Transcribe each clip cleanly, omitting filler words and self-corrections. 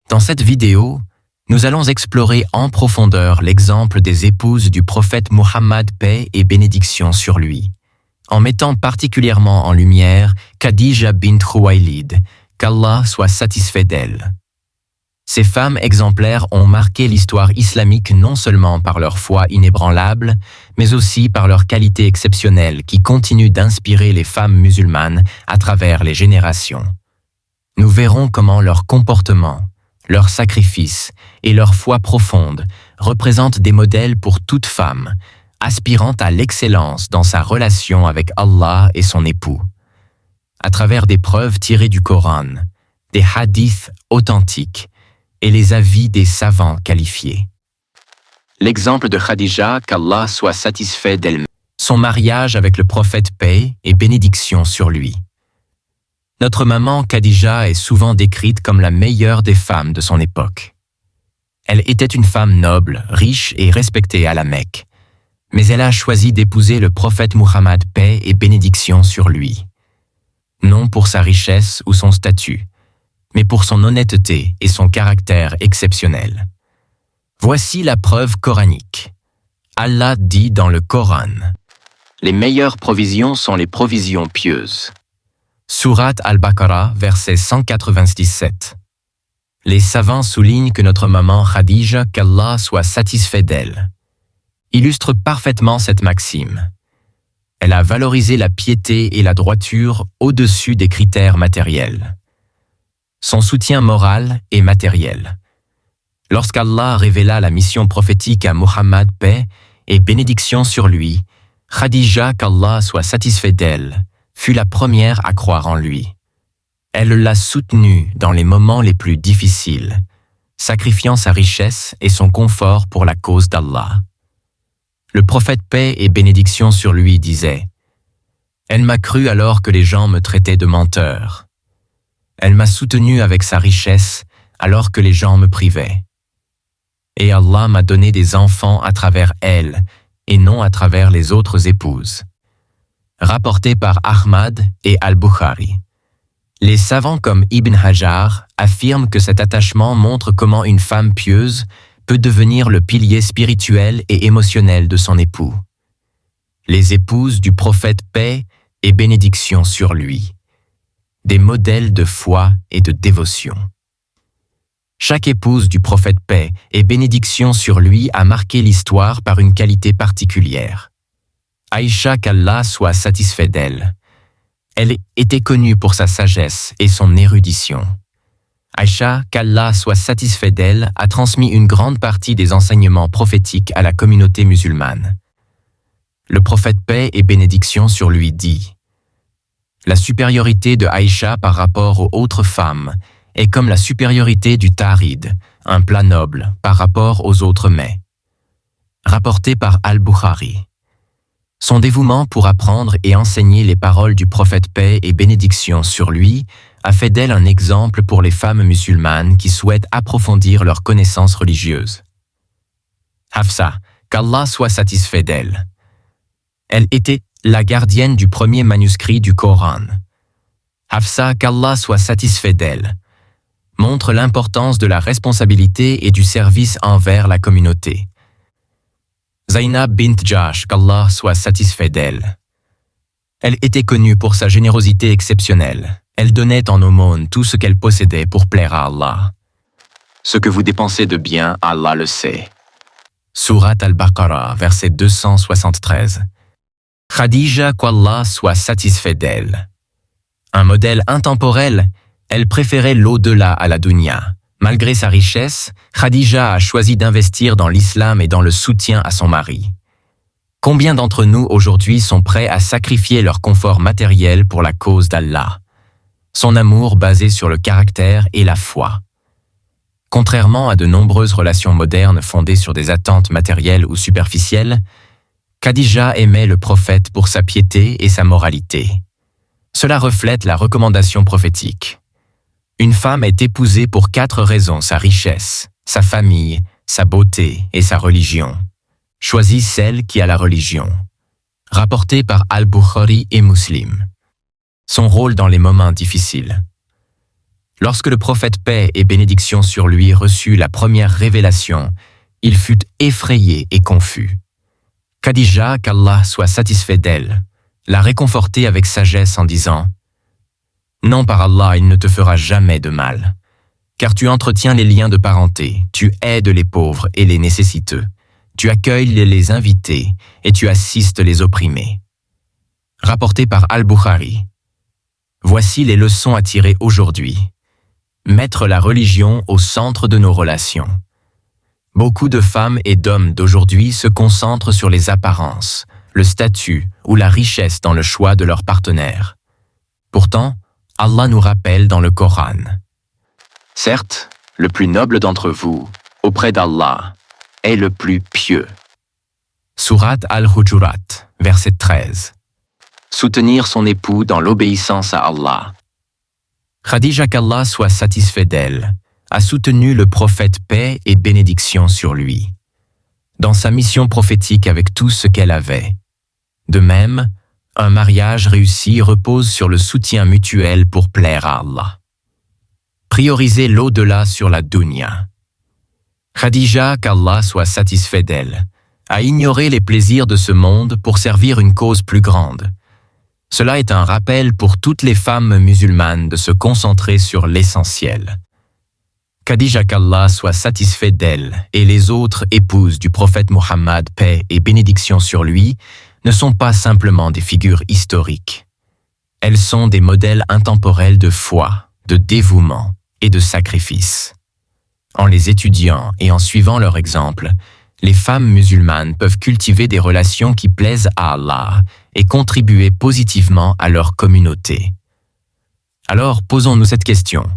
Dans cette vidéo, nous allons explorer en profondeur l'exemple des épouses du prophète Muhammad, paix et bénédiction sur lui, en mettant particulièrement en lumière Khadija bint Khuwaylid, qu'Allah soit satisfait d'elle. Ces femmes exemplaires ont marqué l'histoire islamique non seulement par leur foi inébranlable, mais aussi par leur qualité exceptionnelle qui continue d'inspirer les femmes musulmanes à travers les générations. Nous verrons comment leur comportement, leur sacrifice et leur foi profonde représentent des modèles pour toute femme, aspirant à l'excellence dans sa relation avec Allah et son époux. À travers des preuves tirées du Coran, des hadiths authentiques et les avis des savants qualifiés. L'exemple de Khadija, qu'Allah soit satisfait d'elle-même. Son mariage avec le prophète, paix et bénédiction sur lui. Notre maman Khadija est souvent décrite comme la meilleure des femmes de son époque. Elle était une femme noble, riche et respectée à la Mecque, mais elle a choisi d'épouser le prophète Muhammad, paix et bénédiction sur lui. Non pour sa richesse ou son statut, mais pour son honnêteté et son caractère exceptionnel. Voici la preuve coranique. Allah dit dans le Coran: « Les meilleures provisions sont les provisions pieuses. » Sourate Al-Baqarah, verset 197. Les savants soulignent que notre maman Khadija, qu'Allah soit satisfait d'elle, illustre parfaitement cette maxime. Elle a valorisé la piété et la droiture au-dessus des critères matériels. Son soutien moral et matériel. Lorsqu'Allah révéla la mission prophétique à Muhammad, paix et bénédiction sur lui, Khadija, qu'Allah soit satisfait d'elle, fut la première à croire en lui. Elle l'a soutenu dans les moments les plus difficiles, sacrifiant sa richesse et son confort pour la cause d'Allah. Le prophète, paix et bénédiction sur lui, disait: « Elle m'a cru alors que les gens me traitaient de menteur. Elle m'a soutenu avec sa richesse alors que les gens me privaient. Et Allah m'a donné des enfants à travers elle et non à travers les autres épouses. » Rapporté par Ahmad et Al-Bukhari. Les savants comme Ibn Hajar affirment que cet attachement montre comment une femme pieuse peut devenir le pilier spirituel et émotionnel de son époux. Les épouses du prophète, paix et bénédiction sur lui. Des modèles de foi et de dévotion. Chaque épouse du prophète, paix et bénédiction sur lui, a marqué l'histoire par une qualité particulière. Aïcha, qu'Allah soit satisfait d'elle. Elle était connue pour sa sagesse et son érudition. Aïcha, qu'Allah soit satisfait d'elle, a transmis une grande partie des enseignements prophétiques à la communauté musulmane. Le prophète, paix et bénédiction sur lui, dit: « La supériorité de Aïcha par rapport aux autres femmes est comme la supériorité du tarid, un plat noble, par rapport aux autres mets. » Rapporté par Al-Bukhari. Son dévouement pour apprendre et enseigner les paroles du prophète, paix et bénédiction sur lui, a fait d'elle un exemple pour les femmes musulmanes qui souhaitent approfondir leurs connaissances religieuses. Hafsa, qu'Allah soit satisfait d'elle. Elle était la gardienne du premier manuscrit du Coran. Hafsa, qu'Allah soit satisfait d'elle, montre l'importance de la responsabilité et du service envers la communauté. Zainab bint Jahsh, qu'Allah soit satisfait d'elle. Elle était connue pour sa générosité exceptionnelle. Elle donnait en aumône tout ce qu'elle possédait pour plaire à Allah. Ce que vous dépensez de bien, Allah le sait. Sourate Al-Baqarah, verset 273. Khadija, qu'Allah soit satisfait d'elle. Un modèle intemporel, elle préférait l'au-delà à la dunya. Malgré sa richesse, Khadija a choisi d'investir dans l'islam et dans le soutien à son mari. Combien d'entre nous aujourd'hui sont prêts à sacrifier leur confort matériel pour la cause d'Allah? Son amour basé sur le caractère et la foi. Contrairement à de nombreuses relations modernes fondées sur des attentes matérielles ou superficielles, Khadija aimait le prophète pour sa piété et sa moralité. Cela reflète la recommandation prophétique. Une femme est épousée pour 4 raisons: sa richesse, sa famille, sa beauté et sa religion. Choisis celle qui a la religion. Rapporté par Al-Bukhari et Muslim. Son rôle dans les moments difficiles. Lorsque le prophète paix et bénédiction sur lui reçut la première révélation, il fut effrayé et confus. Khadija, qu'Allah soit satisfait d'elle, l'a réconforté avec sagesse en disant « Non, par Allah, il ne te fera jamais de mal, car tu entretiens les liens de parenté, tu aides les pauvres et les nécessiteux, tu accueilles les invités et tu assistes les opprimés. » Rapporté par Al-Bukhari. Voici les leçons à tirer aujourd'hui. Mettre la religion au centre de nos relations. Beaucoup de femmes et d'hommes d'aujourd'hui se concentrent sur les apparences, le statut ou la richesse dans le choix de leur partenaire. Pourtant, Allah nous rappelle dans le Coran. Certes, le plus noble d'entre vous, auprès d'Allah, est le plus pieux. Sourate Al-Hujurat, verset 13. Soutenir son époux dans l'obéissance à Allah. Khadija, qu'Allah soit satisfait d'elle, a soutenu le prophète paix et bénédiction sur lui, dans sa mission prophétique avec tout ce qu'elle avait. De même, un mariage réussi repose sur le soutien mutuel pour plaire à Allah. Prioriser l'au-delà sur la dunya. Khadija, qu'Allah soit satisfait d'elle, a ignoré les plaisirs de ce monde pour servir une cause plus grande. Cela est un rappel pour toutes les femmes musulmanes de se concentrer sur l'essentiel. Khadija, qu'Allah soit satisfait d'elle, et les autres épouses du prophète Muhammad, paix et bénédiction sur lui, ne sont pas simplement des figures historiques. Elles sont des modèles intemporels de foi, de dévouement et de sacrifice. En les étudiant et en suivant leur exemple, les femmes musulmanes peuvent cultiver des relations qui plaisent à Allah et contribuer positivement à leur communauté. Alors, posons-nous cette question.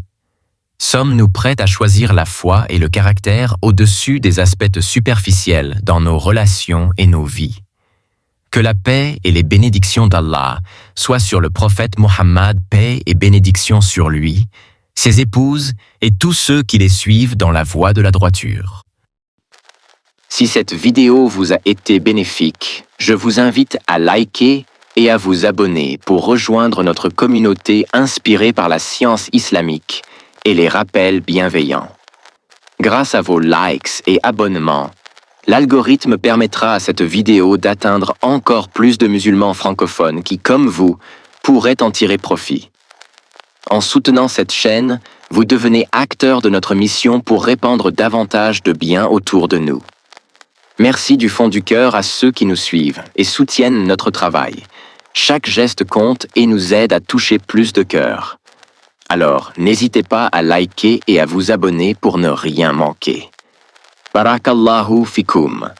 Sommes-nous prêtes à choisir la foi et le caractère au-dessus des aspects superficiels dans nos relations et nos vies? Que la paix et les bénédictions d'Allah soient sur le prophète Muhammad, paix et bénédictions sur lui, ses épouses et tous ceux qui les suivent dans la voie de la droiture. Si cette vidéo vous a été bénéfique, je vous invite à liker et à vous abonner pour rejoindre notre communauté inspirée par la science islamique et les rappels bienveillants. Grâce à vos likes et abonnements, l'algorithme permettra à cette vidéo d'atteindre encore plus de musulmans francophones qui, comme vous, pourraient en tirer profit. En soutenant cette chaîne, vous devenez acteur de notre mission pour répandre davantage de bien autour de nous. Merci du fond du cœur à ceux qui nous suivent et soutiennent notre travail. Chaque geste compte et nous aide à toucher plus de cœurs. Alors, n'hésitez pas à liker et à vous abonner pour ne rien manquer. Barakallahu fikum.